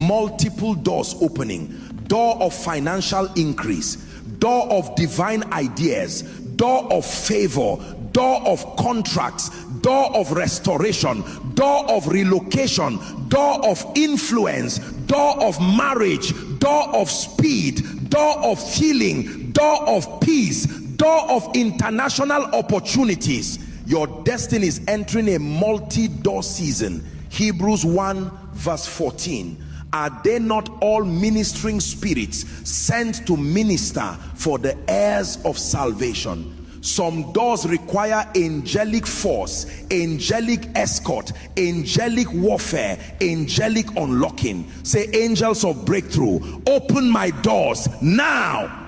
multiple doors opening: door of financial increase, door of divine ideas, door of favor, door of contracts, door of restoration, door of relocation, door of influence, door of marriage, door of speed, door of healing, door of peace, door of international opportunities. Your destiny is entering a multi-door season. Hebrews 1 verse 14. Are they not all ministering spirits sent to minister for the heirs of salvation? Some doors require angelic force, angelic escort, angelic warfare, angelic unlocking. Say, angels of breakthrough, open my doors now.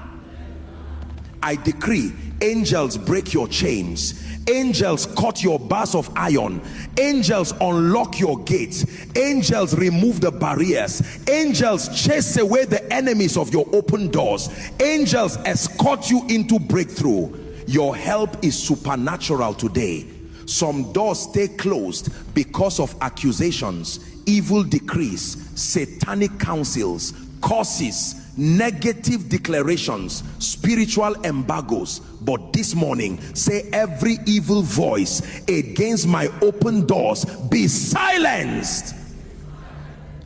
I decree, angels break your chains, angels cut your bars of iron, angels unlock your gates, angels remove the barriers, angels chase away the enemies of your open doors, angels escort you into breakthrough. Your help is supernatural today. Some doors stay closed because of accusations, evil decrees, satanic counsels, curses, negative declarations, spiritual embargoes. But this morning, say, every evil voice against my open doors be silenced.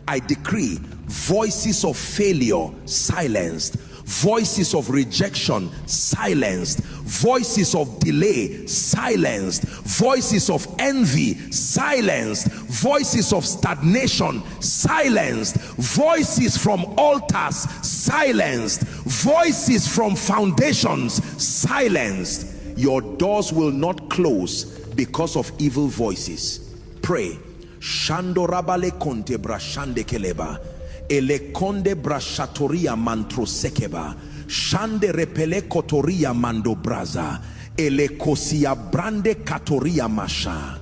I decree, voices of failure silenced, voices of rejection silenced, voices of delay silenced, voices of envy silenced, voices of stagnation silenced, voices from altars silenced, voices from foundations silenced. Your doors will not close because of evil voices. Pray. Shando rabale konte brashande keleba, ele konde brashatoria mantro sekeba, shande repele kotoria mando braza, ele kosia brande katoria masha.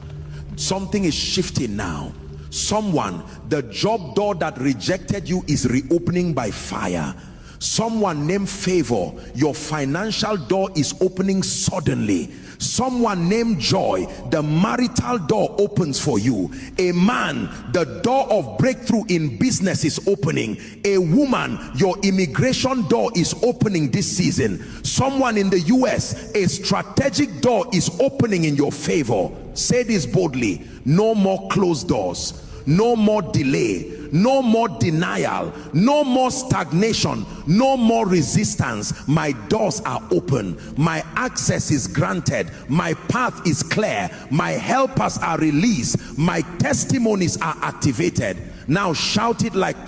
Something is shifting now. Someone, the job door that rejected you is reopening by fire. Someone named Favor, your financial door is opening suddenly. Someone named Joy, the marital door opens for you. A man, the door of breakthrough in business is opening. A woman, your immigration door is opening this season. Someone in the US, a strategic door is opening in your favor. Say this boldly: no more closed doors, no more delay, no more denial, no more stagnation, no more resistance. My doors are open, my access is granted, my path is clear, my helpers are released, my testimonies are activated. Now shout it like